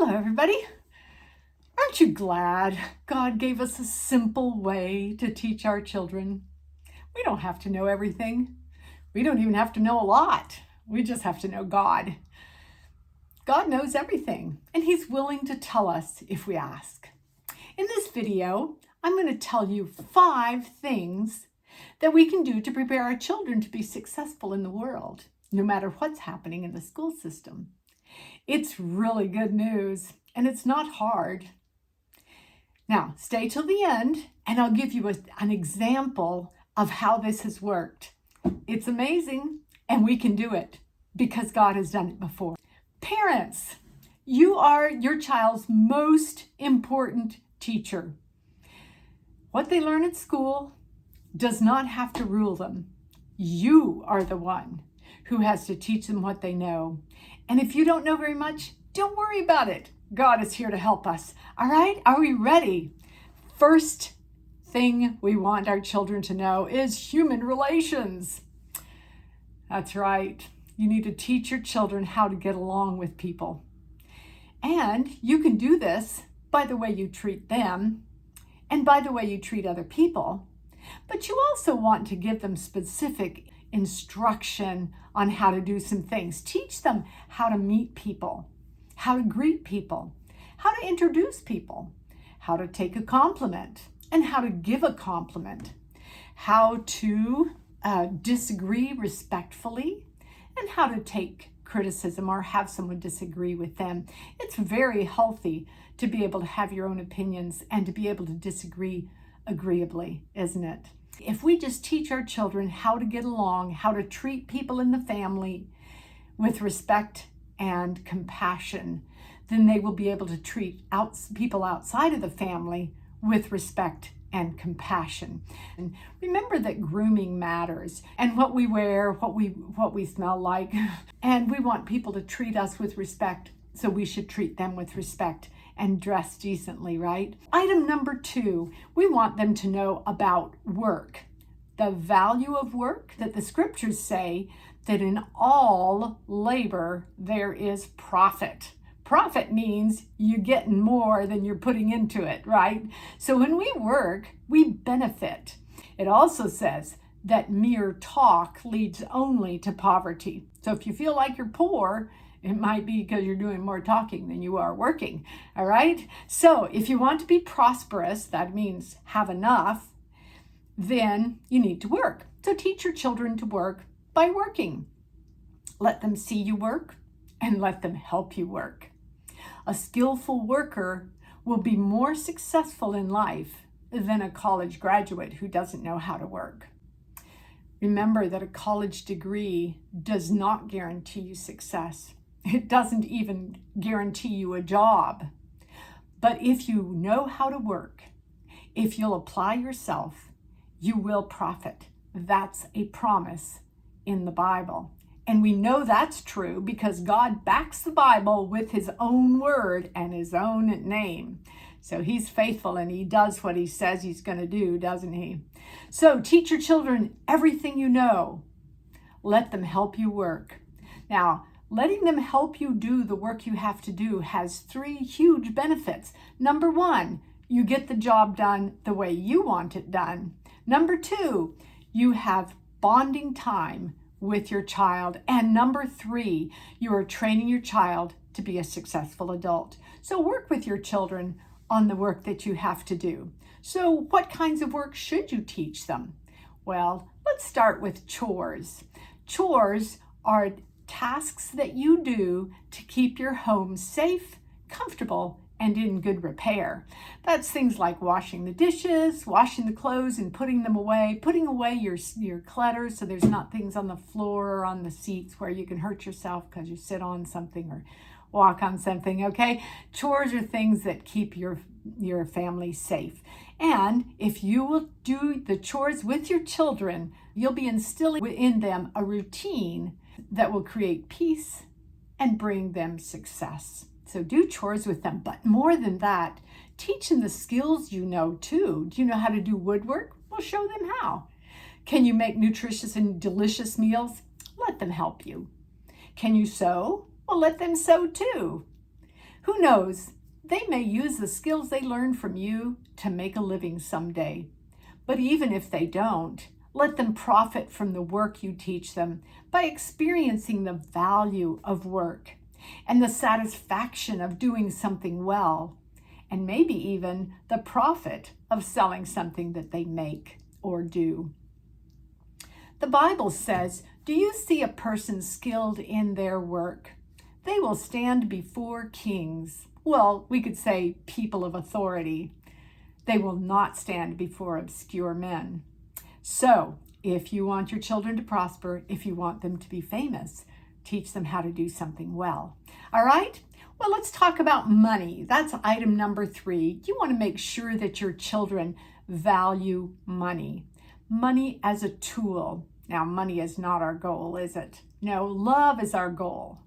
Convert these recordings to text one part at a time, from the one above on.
Hello, everybody. Aren't you glad God gave us a simple way to teach our children? We don't have to know everything. We don't even have to know a lot. We just have to know God. God knows everything, and He's willing to tell us if we ask. In this video, I'm going to tell you 5 things that we can do to prepare our children to be successful in the world, no matter what's happening in the school system. It's really good news, and it's not hard. Now, stay till the end, and I'll give you an example of how this has worked. It's amazing, and we can do it because God has done it before. Parents, you are your child's most important teacher. What they learn at school does not have to rule them. You are the one who has to teach them what they know. And if you don't know very much, don't worry about it. God is here to help us. All right? Are we ready? First thing we want our children to know is human relations. That's right. You need to teach your children how to get along with people. And you can do this by the way you treat them and by the way you treat other people. But you also want to give them specific instruction on how to do some things. Teach them how to meet people, how to greet people, how to introduce people, how to take a compliment and how to give a compliment, how to disagree respectfully, and how to take criticism or have someone disagree with them. It's very healthy to be able to have your own opinions and to be able to disagree agreeably, isn't it? If we just teach our children how to get along, how to treat people in the family with respect and compassion, then they will be able to treat people outside of the family with respect and compassion. And remember that grooming matters, and what we wear, what we smell like, and we want people to treat us with respect, so we should treat them with respect and dress decently, right? Item number 2, we want them to know about work, the value of work, that the scriptures say that in all labor there is profit. Profit means you're getting more than you're putting into it, right? So when we work, we benefit. It also says that mere talk leads only to poverty. So if you feel like you're poor, it might be because you're doing more talking than you are working, all right? So if you want to be prosperous, that means have enough, then you need to work. So teach your children to work by working. Let them see you work and let them help you work. A skillful worker will be more successful in life than a college graduate who doesn't know how to work. Remember that a college degree does not guarantee you success. It doesn't even guarantee you a job. But if you know how to work, if you'll apply yourself, you will profit. That's a promise in the Bible. And we know that's true because God backs the Bible with His own word and His own name. So He's faithful and He does what He says He's going to do, doesn't He? So teach your children everything you know. Let them help you work. Now, letting them help you do the work you have to do has 3 huge benefits. Number 1, you get the job done the way you want it done. Number 2, you have bonding time with your child. And number 3, you are training your child to be a successful adult. So work with your children on the work that you have to do. So what kinds of work should you teach them? Well, let's start with chores. Chores are tasks that you do to keep your home safe, comfortable, and in good repair. That's things like washing the dishes, washing the clothes and putting them away, putting away your clutter so there's not things on the floor or on the seats where you can hurt yourself because you sit on something or walk on something, okay? Chores are things that keep your family safe. And if you will do the chores with your children, you'll be instilling in them a routine that will create peace and bring them success. So do chores with them, but more than that, teach them the skills you know too. Do you know how to do woodwork? Well, show them how. Can you make nutritious and delicious meals? Let them help you. Can you sew? Well, let them sew too. Who knows? They may use the skills they learn from you to make a living someday. But even if they don't, let them profit from the work you teach them by experiencing the value of work and the satisfaction of doing something well, and maybe even the profit of selling something that they make or do. The Bible says, "Do you see a person skilled in their work? They will stand before kings." Well, we could say people of authority. They will not stand before obscure men. So, if you want your children to prosper, if you want them to be famous, teach them how to do something well. All right? Well, let's talk about money. That's item number 3. You want to make sure that your children value money. Money as a tool. Now, money is not our goal, is it? No, love is our goal.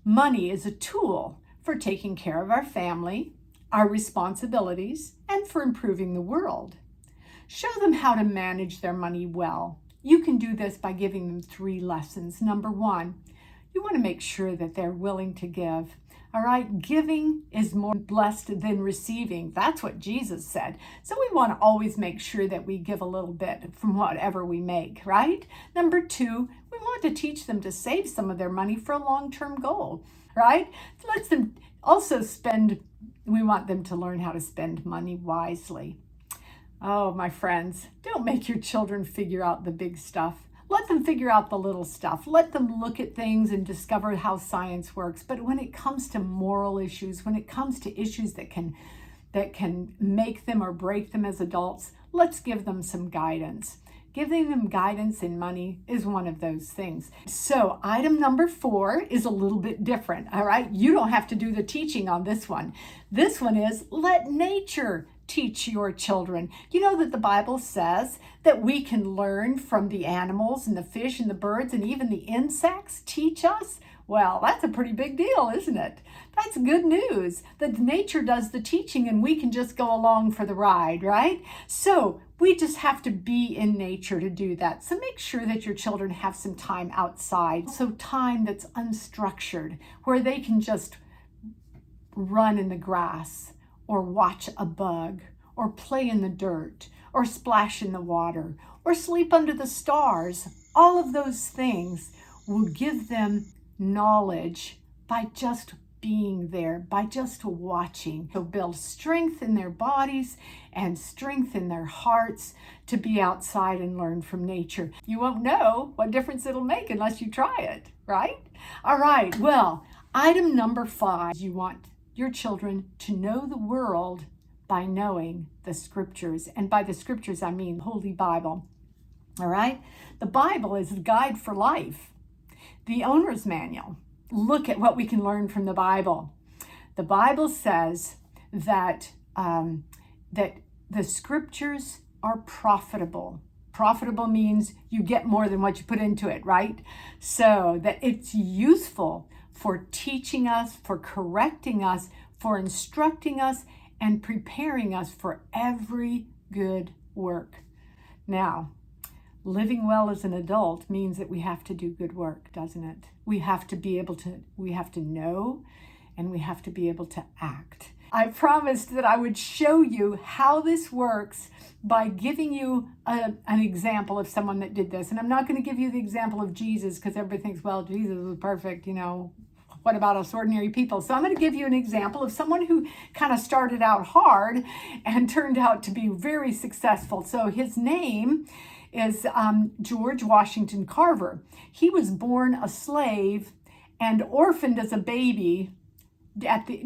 Money is a tool for taking care of our family, our responsibilities, and for improving the world. Show them how to manage their money well. You can do this by giving them 3 lessons. Number 1, you want to make sure that they're willing to give. All right, giving is more blessed than receiving. That's what Jesus said. So we want to always make sure that we give a little bit from whatever we make, right? Number 2, we want to teach them to save some of their money for a long-term goal, right? Let them also we want them to learn how to spend money wisely. Oh, my friends, don't make your children figure out the big stuff. Let them figure out the little stuff. Let them look at things and discover how science works. But when it comes to moral issues, when it comes to issues that can make them or break them as adults, let's give them some guidance. Giving them guidance in money is one of those things. So item number 4 is a little bit different, all right? You don't have to do the teaching on this one. This one is let nature teach your children. You know that the Bible says that we can learn from the animals and the fish and the birds and even the insects teach us. Well, that's a pretty big deal, isn't it? That's good news that nature does the teaching and we can just go along for the ride, right? So we just have to be in nature to do that. So make sure that your children have some time outside. So time that's unstructured, where they can just run in the grass, or watch a bug, or play in the dirt, or splash in the water, or sleep under the stars. All of those things will give them knowledge by just being there, by just watching. They'll build strength in their bodies and strength in their hearts to be outside and learn from nature. You won't know what difference it'll make unless you try it, right? All right, well, item number 5, you want your children to know the world by knowing the scriptures. And by the scriptures, I mean Holy Bible. All right? The Bible is a guide for life. The owner's manual. Look at what we can learn from the Bible. The Bible says that the scriptures are profitable. Profitable means you get more than what you put into it, right? So that it's useful for teaching us, for correcting us, for instructing us, and preparing us for every good work. Now, living well as an adult means that we have to do good work, doesn't it? We have to know, and we have to be able to act. I promised that I would show you how this works by giving you an example of someone that did this. And I'm not going to give you the example of Jesus because everybody thinks, well, Jesus was perfect, what about us ordinary people? So I'm going to give you an example of someone who kind of started out hard and turned out to be very successful. So his name is George Washington Carver. He was born a slave and orphaned as a baby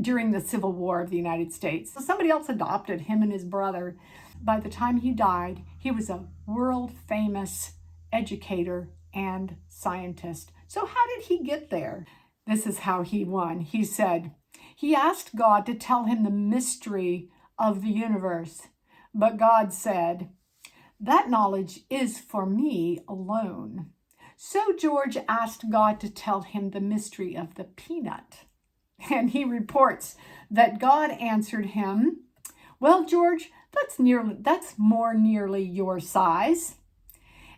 during the Civil War of the United States. So somebody else adopted him and his brother. By the time he died, he was a world famous educator and scientist. So how did he get there? This is how he won. He said, he asked God to tell him the mystery of the universe. But God said, that knowledge is for me alone. So George asked God to tell him the mystery of the peanut. And he reports that God answered him, well, George, that's more nearly your size.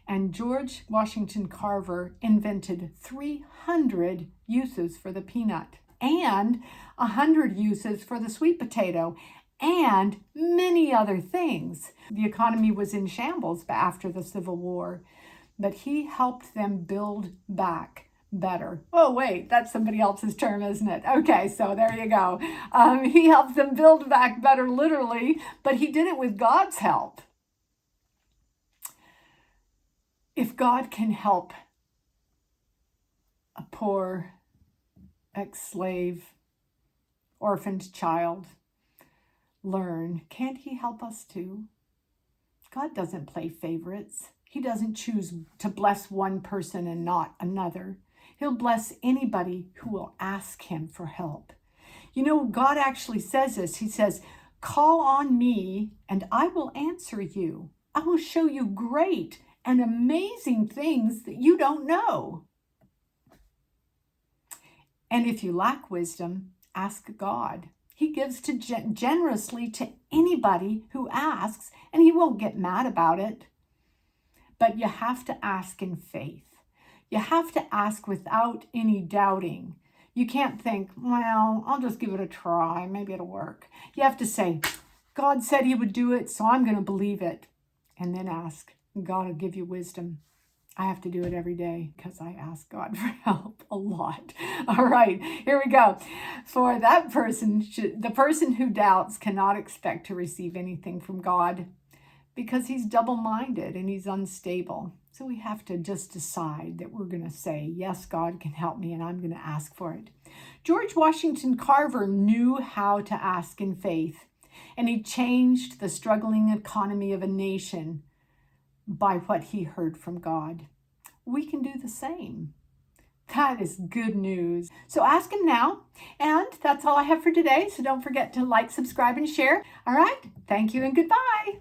And George Washington Carver invented 300 uses for the peanut. and 100 uses for the sweet potato, and many other things. The economy was in shambles after the Civil War, but he helped them build back better. Oh, wait, that's somebody else's term, isn't it? Okay, so there you go. He helped them build back better, literally, but he did it with God's help. If God can help a poor ex-slave, orphaned child learn, can't he help us too? God doesn't play favorites. He doesn't choose to bless one person and not another. He'll bless anybody who will ask him for help. You know, God actually says this. He says, call on me and I will answer you. I will show you great and amazing things that you don't know. And if you lack wisdom, ask God. He gives generously to anybody who asks, and he won't get mad about it. But you have to ask in faith. You have to ask without any doubting. You can't think, well, I'll just give it a try. Maybe it'll work. You have to say, God said he would do it, so I'm going to believe it. And then ask. God will give you wisdom. I have to do it every day because I ask God for help a lot. All right, here we go. For that person, the person who doubts cannot expect to receive anything from God because he's double-minded and he's unstable. So we have to just decide that we're going to say, yes, God can help me, and I'm going to ask for it. George Washington Carver knew how to ask in faith, and he changed the struggling economy of a nation by what he heard from God. We can do the same. That is good news. So ask him now. And that's all I have for today. So don't forget to like, subscribe, and share. All right. Thank you and goodbye.